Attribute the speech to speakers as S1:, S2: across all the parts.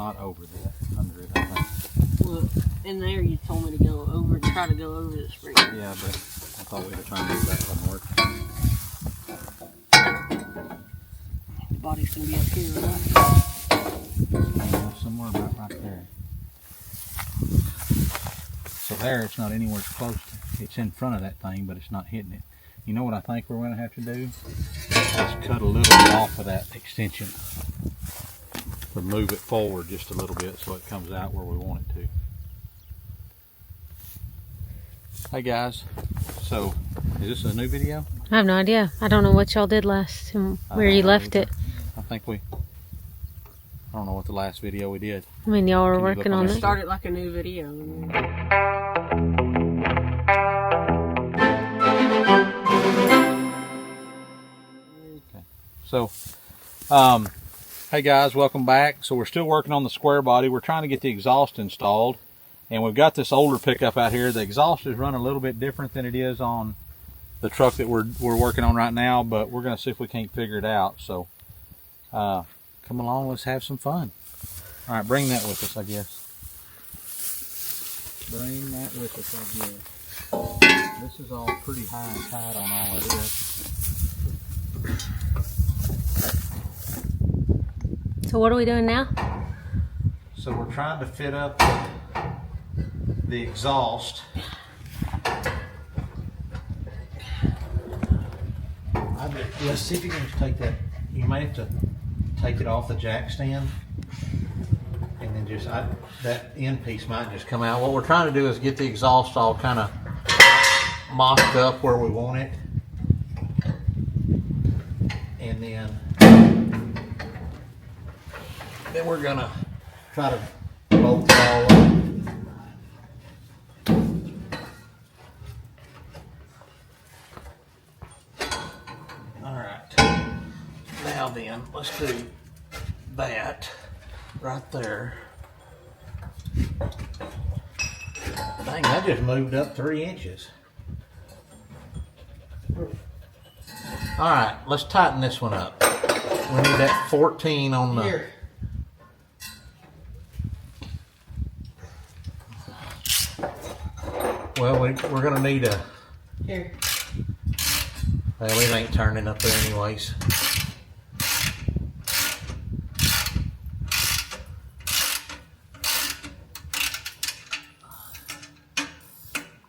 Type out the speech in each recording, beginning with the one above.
S1: not over that, under it, I think.
S2: Well, in there you told me to go over, try to go over the spring.
S1: Yeah, but I thought we'd try and do that one work.
S2: The body's gonna be up here, right?
S1: Somewhere about right there. So there, it's not anywhere close to, it's in front of that thing, but it's not hitting it. You know what I think we're going to have to do? Just cut a little bit off of that extension. Or move it forward just a little bit so it comes out where we want it to. Hey guys, so is this a new video?
S3: I have no idea. I don't know what y'all did last and where you left it.
S1: I think I don't know what the last video we did.
S3: I mean, y'all were
S1: Can you look
S3: working
S1: on
S3: on
S1: that?
S3: it.
S2: Started like a new video.
S1: Okay. So, hey guys, welcome back. So we're still working on the square body. We're trying to get the exhaust installed. And we've got this older pickup out here. The exhaust is run a little bit different than it is on the truck that we're working on right now, but we're going to see if we can't figure it out. So, come along, let's have some fun. All right, bring that with us, I guess. Bring that with us, I guess. This is all pretty high and tight on all of this.
S3: So what are we doing now?
S1: So we're trying to fit up the exhaust. Let's see if you can just take that. You may have to take it off the jack stand, and then just that end piece might just come out. What we're trying to do is get the exhaust all kind of mocked up where we want it, and then we're gonna try to bolt it all up. Now then, let's do that right there. Dang, that just moved up 3 inches. All right, let's tighten this one up. We need that 14 on the...
S2: Here.
S1: Well, we're going to need a...
S2: Here.
S1: Well, it ain't turning up there anyways.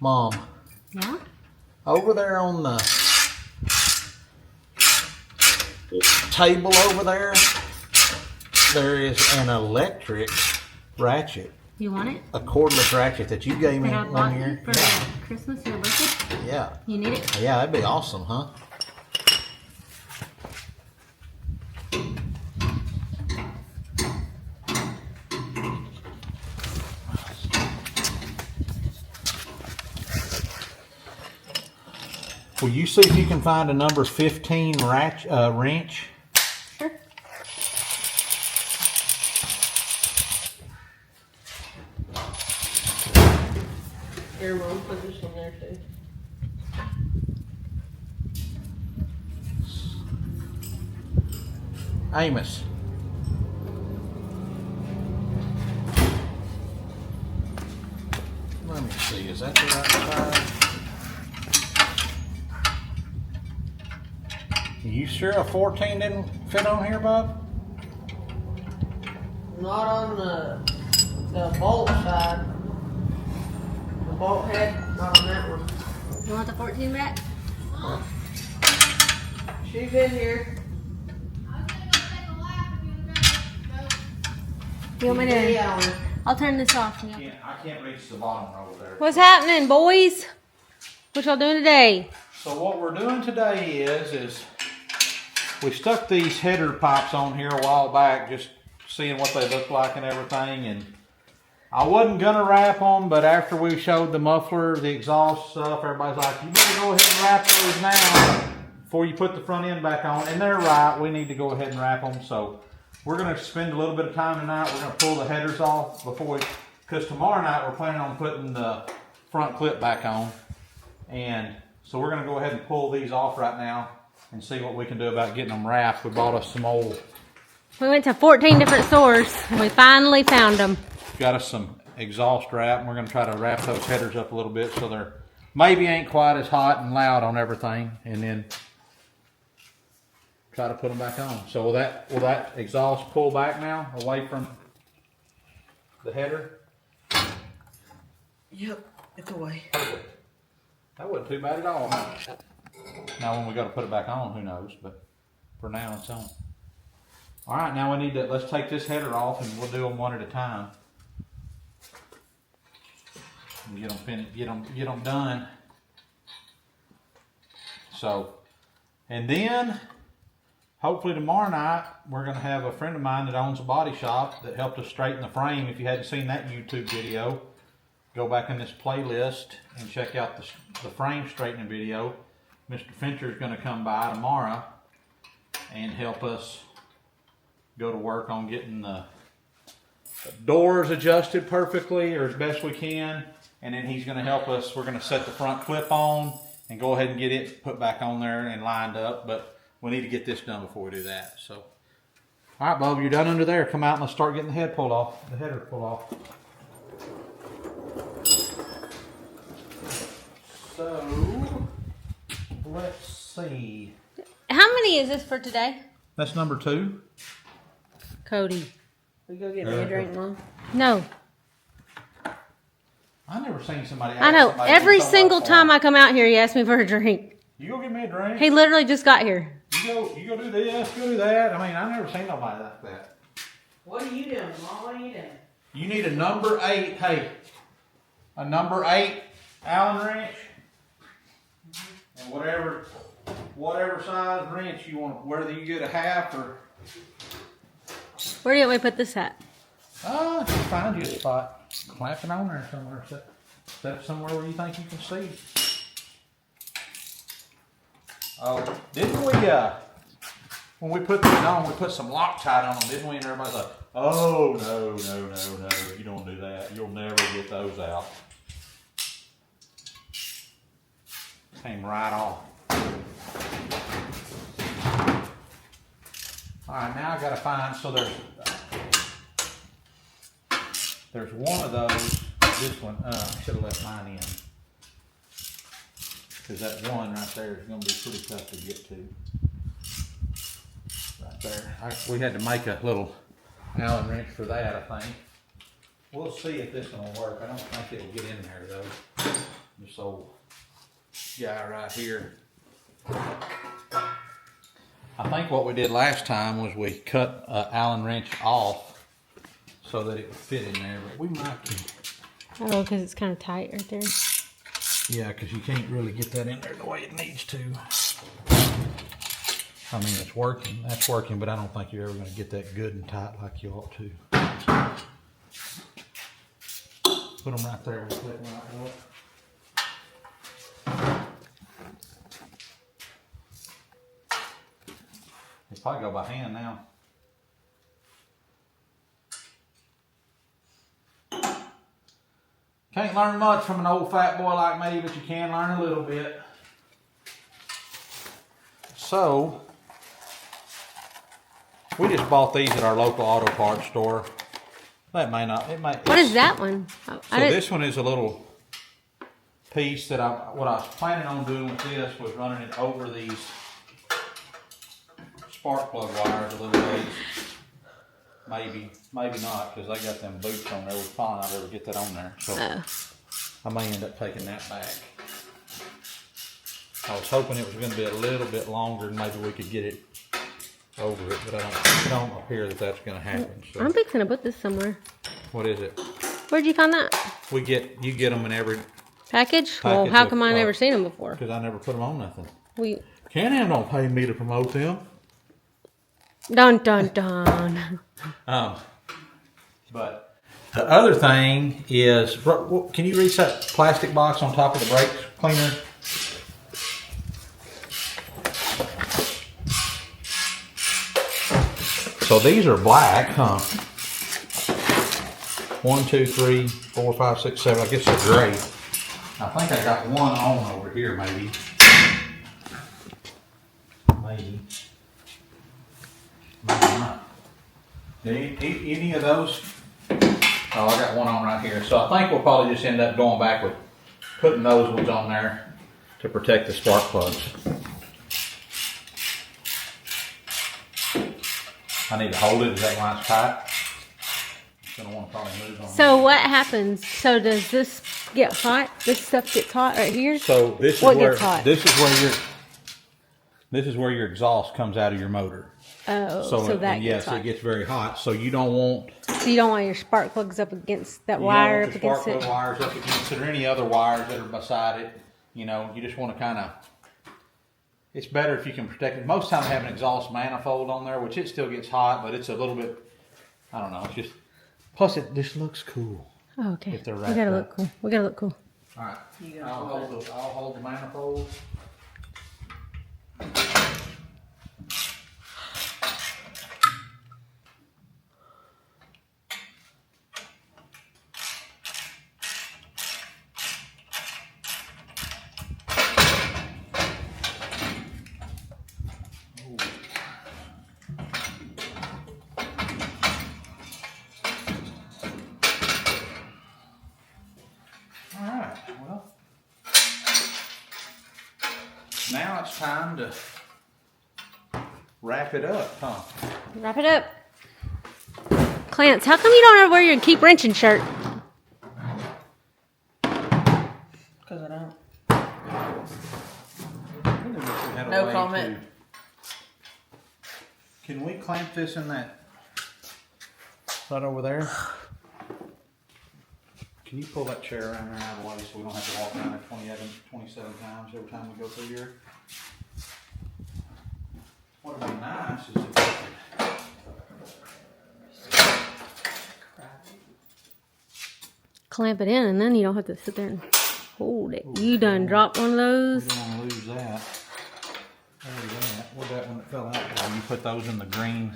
S1: Mom.
S3: Yeah?
S1: Over there on the table over there, there is an electric ratchet.
S3: You want it?
S1: A cordless ratchet that you gave me
S3: That I
S1: one
S3: bought you
S1: year.
S3: for Christmas, your birthday?
S1: Yeah.
S3: You need it?
S1: Yeah, that'd be awesome, huh? Will you see if you can find a number 15 wrench?
S3: Sure.
S2: Here, Mom, put this one there too.
S1: Amos. Let me see, is that the right side? You sure a 14 didn't fit on here, Bob?
S2: Not on the bolt side. The bolt head, not on that one.
S3: You want the 14 back?
S2: She's in here.
S3: You want me to? I'll turn this off. Yeah.
S1: I can't reach the bottom row there.
S3: What's happening, boys? What y'all doing today?
S1: So what we're doing today is we stuck these header pipes on here a while back, just seeing what they look like and everything. And I wasn't gonna wrap them, but after we showed the muffler, the exhaust stuff, everybody's like, you better go ahead and wrap those now before you put the front end back on. And they're right, we need to go ahead and wrap them. So we're gonna spend a little bit of time tonight. We're gonna pull the headers off because tomorrow night we're planning on putting the front clip back on. And so we're gonna go ahead and pull these off right now and see what we can do about getting them wrapped. We bought us some old
S3: We went to 14 different stores and we finally found them.
S1: Got us some exhaust wrap, and we're going to try to wrap those headers up a little bit so they're maybe ain't quite as hot and loud on everything, and then try to put them back on. So will that exhaust pull back now away from the header?
S2: Yep, it's away.
S1: That wasn't too bad at all. Huh? Now when we got to put it back on, who knows? But for now, it's on. All right, now we need to, let's take this header off and we'll do them one at a time. And get them finished, get them done. So, and then hopefully tomorrow night we're going to have a friend of mine that owns a body shop that helped us straighten the frame. If you hadn't seen that YouTube video, go back in this playlist and check out the frame straightening video. Mr. Fincher is going to come by tomorrow and help us go to work on getting the doors adjusted perfectly or as best we can. And then he's going to help us. We're going to set the front clip on and go ahead and get it put back on there and lined up. But we need to get this done before we do that. So, all right, Bob, you're done under there. Come out and let's start getting the header pulled off. So, let's see.
S3: How many is this for today?
S1: That's number 2.
S3: Cody.
S2: We go get me a drink, Mom?
S3: No.
S1: I never seen somebody ask
S3: I know.
S1: somebody
S3: Every
S1: so much
S3: single
S1: for
S3: time
S1: it.
S3: I come out here, he asks me for a drink.
S1: You go get me a drink.
S3: He literally just got here.
S1: You go do this, go do that. I mean, I never seen nobody like that.
S2: What are you doing, Mom? What are you doing?
S1: You need a number 8. Hey, a number 8 Allen wrench, and whatever size wrench you want. Whether you get a half or.
S3: Where do you want me to put this at?
S1: Just find you a spot. Clamp it on there somewhere. Set it somewhere where you think you can see. Oh, didn't we, when we put these on, we put some Loctite on them, didn't we? And everybody's like, oh, no, you don't do that. You'll never get those out. Came right off. All right, now I got to find, so there's one of those. This one, I should have left mine in. Because that one right there is going to be pretty tough to get to. Right there. We had to make a little Allen wrench for that, I think. We'll see if this one will work. I don't think it'll get in there, though. This old guy right here. I think what we did last time was we cut an Allen wrench off so that it would fit in there, but we might can.
S3: Oh, because it's kind of tight right there.
S1: Yeah, because you can't really get that in there the way it needs to. I mean, it's working. That's working, but I don't think you're ever going to get that good and tight like you ought to. Put them right there. We'll click them right up. They probably go by hand now. Can't learn much from an old fat boy like me, but you can learn a little bit. So, we just bought these at our local auto parts store. That may not, it might.
S3: What is that one? Oh,
S1: So this one is a little piece that what I was planning on doing with this was running it over these spark plug wires a little ways. Maybe not, because they got them boots on there. We'll probably not ever get that on there. So I may end up taking that back. I was hoping it was going to be a little bit longer and maybe we could get it over it, but it don't appear that that's going to happen. So.
S3: I'm fixing to put this somewhere.
S1: What is it?
S3: Where'd you find that?
S1: You get them in every
S3: Package? Well, how come I never seen them before?
S1: Because I never put them on nothing.
S3: Can-Am
S1: don't pay me to promote them.
S3: Dun dun dun.
S1: But the other thing is, can you reach that plastic box on top of the brake cleaner? So these are black, huh? 1, 2, 3, 4, 5, 6, 7. I guess they're gray. I think I got one on over here, maybe. Maybe not. Any of those? Oh, I got one on right here. So I think we'll probably just end up going back with putting those ones on there to protect the spark plugs. I need to hold it. Is that why it's tight? I'm gonna want to probably move on.
S3: So what happens? So does this get hot? This stuff gets hot right here?
S1: So this is
S3: What
S1: where
S3: gets hot?
S1: this is where your exhaust comes out of your motor.
S3: Oh, so
S1: So,
S3: that
S1: and
S3: gets
S1: yes,
S3: hot.
S1: it gets very hot. So you don't want
S3: So you don't want your spark plugs up against that
S1: you
S3: wire
S1: don't
S3: up
S1: want the
S3: against
S1: spark
S3: it?
S1: plug wires up against it or any other wires that are beside it. You know, you just want to kind of. It's better if you can protect it. Most times, I have an exhaust manifold on there, which it still gets hot, but it's a little bit. I don't know. It's just. Plus, it just looks cool.
S3: Oh, okay.
S1: If they're
S3: We
S1: wrapped
S3: gotta
S1: up.
S3: look cool. We gotta look cool.
S1: All right.
S2: You
S1: I'll hold the manifold. All right. Well, now it's time to wrap it up, huh?
S3: Wrap it up. Clarence, how come you don't ever wear your Keep Wrenching shirt?
S2: Because I don't. No comment.
S1: Can we clamp this in that right over there? Can you pull that chair around there out of the way so we don't have to walk around it 27 times every time we go through here? What would be nice is if we
S3: Clamp it in and then you don't have to sit there and hold it. You done dropped one of
S1: we
S3: those.
S1: don't want to lose that. There's that. Where'd that one that fell out? Oh, you put those in the green.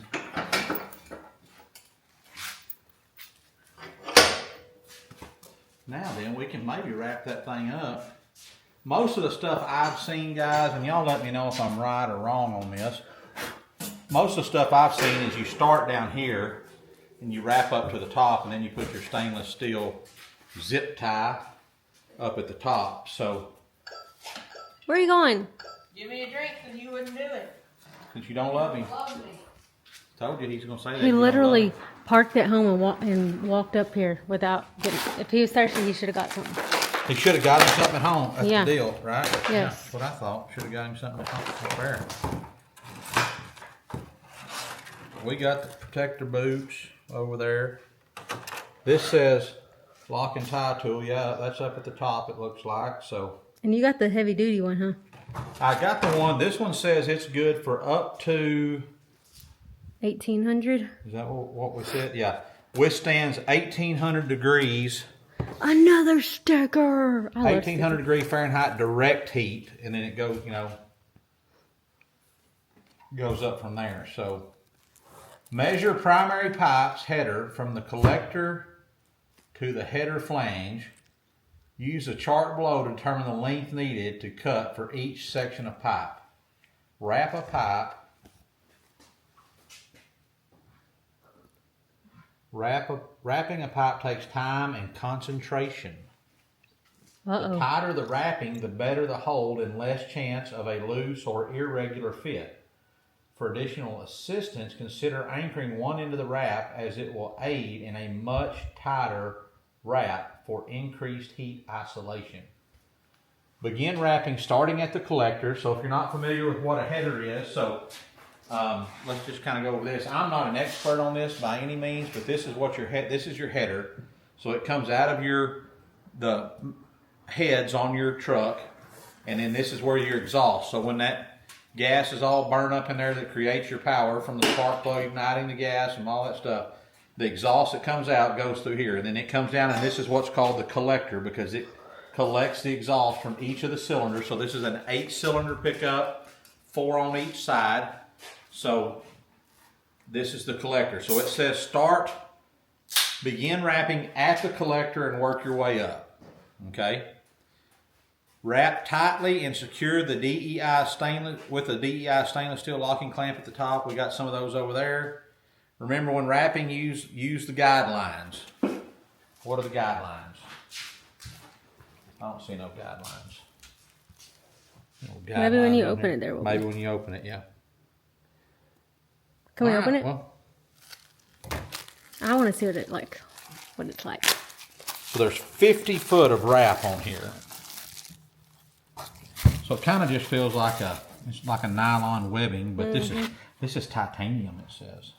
S1: Now then, we can maybe wrap that thing up. Most of the stuff I've seen, guys, and y'all let me know if I'm right or wrong on this. Most of the stuff I've seen is you start down here and you wrap up to the top, and then you put your stainless steel zip tie up at the top. So,
S3: Where are you going?
S2: Give me a drink and you wouldn't do it.
S1: since you don't love me,
S2: Love me.
S1: told you he's gonna say that.
S3: He
S1: you don't
S3: literally
S1: love
S3: parked at home and walked up here without getting. If he was thirsty, he should have got something.
S1: me. He should have got him something at home. That's
S3: Yeah.
S1: the deal, right?
S3: Yes.
S1: Yeah, that's what I thought. Should have got him something at home. That's fair. We got the protector boots over there. This says lock and tie tool. Yeah, that's up at the top, it looks like. So
S3: And you got the heavy duty one, huh?
S1: I got the one. This one says it's good for up to,
S3: 1800.
S1: is that what we said? Yeah. Withstands 1800 degrees,
S3: Another sticker. I love
S1: 1800 degree Fahrenheit direct heat, and then it goes, goes up from there. So measure primary pipe's header from the collector to the header flange. Use a chart below to determine the length needed to cut for each section of pipe. Wrap a pipe. Wrapping a pipe takes time and concentration. The
S3: Uh-oh.
S1: tighter the wrapping, the better the hold and less chance of a loose or irregular fit. For additional assistance, consider anchoring one end of the wrap, as it will aid in a much tighter wrap for increased heat isolation. Begin wrapping starting at the collector. So if you're not familiar with what a header is, let's just kind of go over this. I'm not an expert on this by any means, but this is what this is your header. So it comes out of the heads on your truck, and then this is where your exhaust. So when that gas is all burned up in there that creates your power from the spark plug igniting the gas and all that stuff, the exhaust that comes out goes through here, and then it comes down, and this is what's called the collector, because it collects the exhaust from each of the cylinders. So this is an 8-cylinder pickup, 4 on each side. So this is the collector. So it says begin wrapping at the collector and work your way up. Okay. Wrap tightly and secure the DEI stainless steel locking clamp at the top. We got some of those over there. Remember, when wrapping, use the guidelines. What are the guidelines? I don't see no guidelines. No
S3: Maybe when you
S1: guidelines
S3: open it, there will
S1: Maybe
S3: be.
S1: when you open it, yeah.
S3: Can we
S1: All
S3: open
S1: right,
S3: it?
S1: Well,
S3: I want to see what it's like.
S1: so there's 50 foot of wrap on here. So it kind of just feels like it's like a nylon webbing, but this is titanium, it says.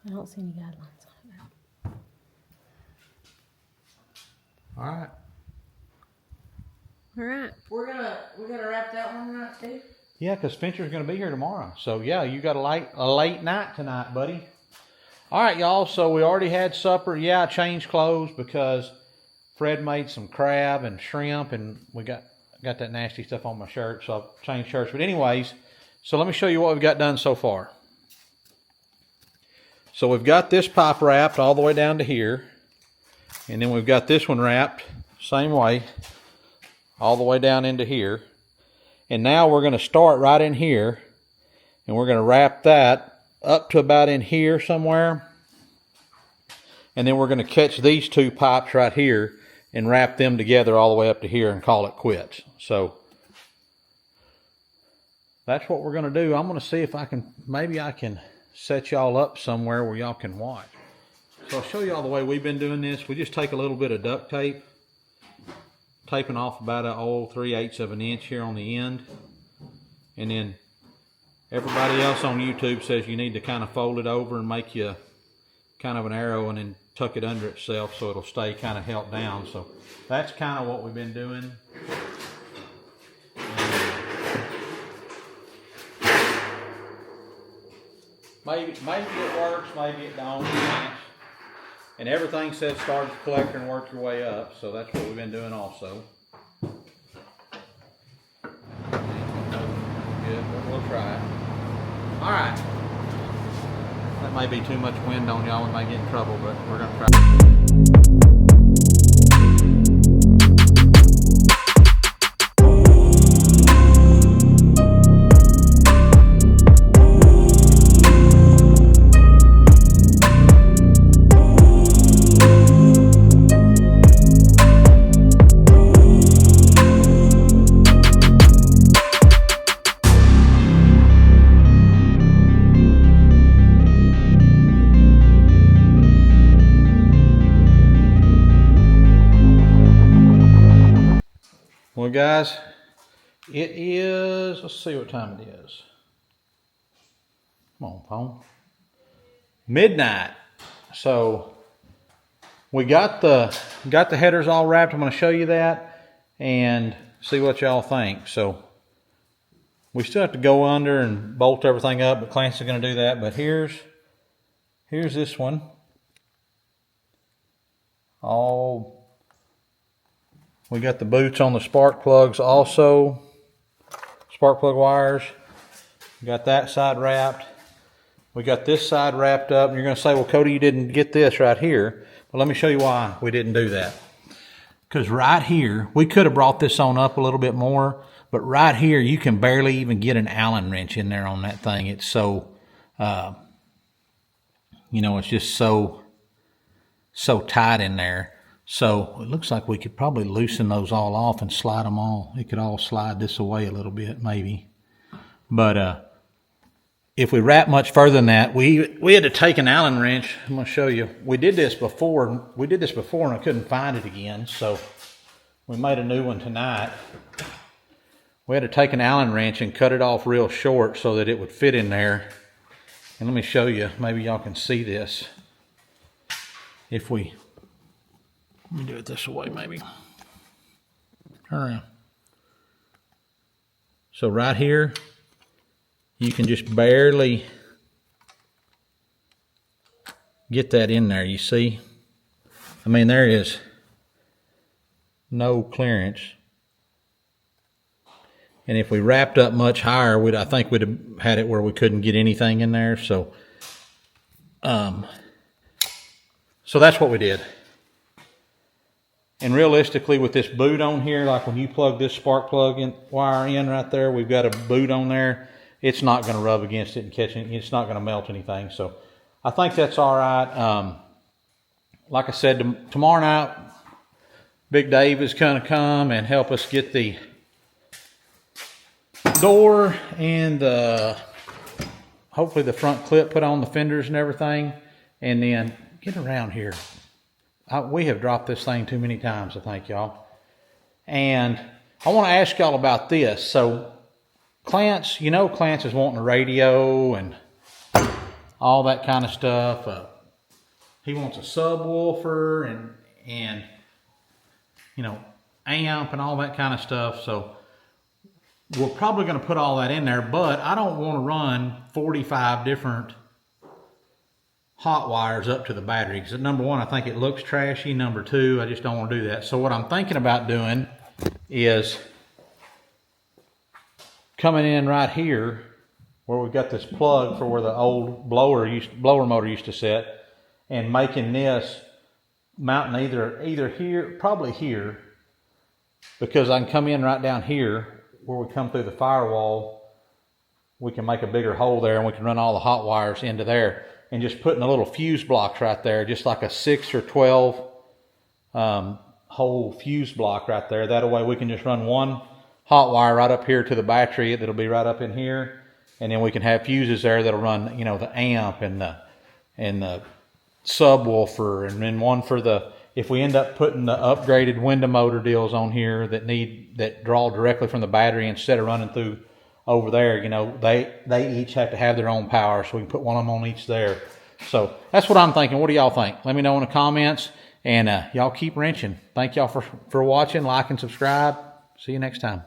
S3: I don't see any guidelines on it.
S1: All right.
S3: All right.
S2: We're gonna wrap that one right, Steve.
S1: Yeah, because Fincher's going to be here tomorrow. So yeah, you got a late night tonight, buddy. All right, y'all. So we already had supper. Yeah, I changed clothes because Fred made some crab and shrimp, and we got that nasty stuff on my shirt, so I changed shirts. But anyways, so let me show you what we've got done so far. So we've got this pipe wrapped all the way down to here, and then we've got this one wrapped same way all the way down into here. And now we're going to start right in here, and we're going to wrap that up to about in here somewhere. And then we're going to catch these two pipes right here and wrap them together all the way up to here and call it quits. So that's what we're going to do. I'm going to see if maybe I can set y'all up somewhere where y'all can watch. So I'll show y'all the way we've been doing this. We just take a little bit of duct tape, taping off about a 3/8 of an inch here on the end, and then everybody else on YouTube says you need to kind of fold it over and make you kind of an arrow and then tuck it under itself so it'll stay kind of held down. So that's kind of what we've been doing. Maybe it works, maybe it don't. And everything says start at the collector and work your way up, so that's what we've been doing also. Good, we'll try it. All right. That may be too much wind on y'all, we may get in trouble, but we're gonna try. Well, guys, it is, let's see what time it is. Come on, phone. Midnight. So we got the headers all wrapped. I'm going to show you that and see what y'all think. So we still have to go under and bolt everything up, but Clancy's going to do that. But here's this one. We got the boots on the spark plugs also. Spark plug wires. We got that side wrapped. We got this side wrapped up. And you're going to say, well, Cody, you didn't get this right here. Well, let me show you why we didn't do that. Because right here, we could have brought this on up a little bit more. But right here, you can barely even get an Allen wrench in there on that thing. It's so, it's just so tight in there. So it looks like we could probably loosen those all off and slide them all. It could all slide this away a little bit, maybe. But if we wrap much further than that, we had to take an Allen wrench. I'm going to show you. We did this before and I couldn't find it again. So we made a new one tonight. We had to take an Allen wrench and cut it off real short so that it would fit in there. And let me show you. Maybe y'all can see this. Let me do it this way, maybe. Turn around. So right here, you can just barely get that in there, you see? I mean, there is no clearance. And if we wrapped up much higher, I think we'd have had it where we couldn't get anything in there. So that's what we did. And realistically, with this boot on here, like when you plug this spark plug wire in right there, we've got a boot on there. It's not going to rub against it and catch it. It's not going to melt anything. So I think that's all right. Like I said, tomorrow night, Big Dave is going to come and help us get the door and hopefully the front clip put on the fenders and everything. And then get around here. We have dropped this thing too many times, I think, y'all. And I want to ask y'all about this. So Clance, Clance is wanting a radio and all that kind of stuff. He wants a subwoofer and amp and all that kind of stuff. So we're probably going to put all that in there, but I don't want to run 45 different hot wires up to the battery. Because number one, I think it looks trashy. Number two, I just don't want to do that. So what I'm thinking about doing is coming in right here where we've got this plug for where the old blower motor used to sit, and making this mounting either here, probably here, because I can come in right down here where we come through the firewall. We can make a bigger hole there and we can run all the hot wires into there, and just putting a little fuse block right there, just like a 6 or 12 hole fuse block right there. That way we can just run one hot wire right up here to the battery that'll be right up in here, and then we can have fuses there that'll run the amp and the subwoofer, and then one for if we end up putting the upgraded window motor deals on here that draw directly from the battery instead of running through over there, they each have to have their own power, so we can put one of them on each there. So that's what I'm thinking. What do y'all think? Let me know in the comments, and y'all keep wrenching. Thank y'all for watching. Like and subscribe. See you next time.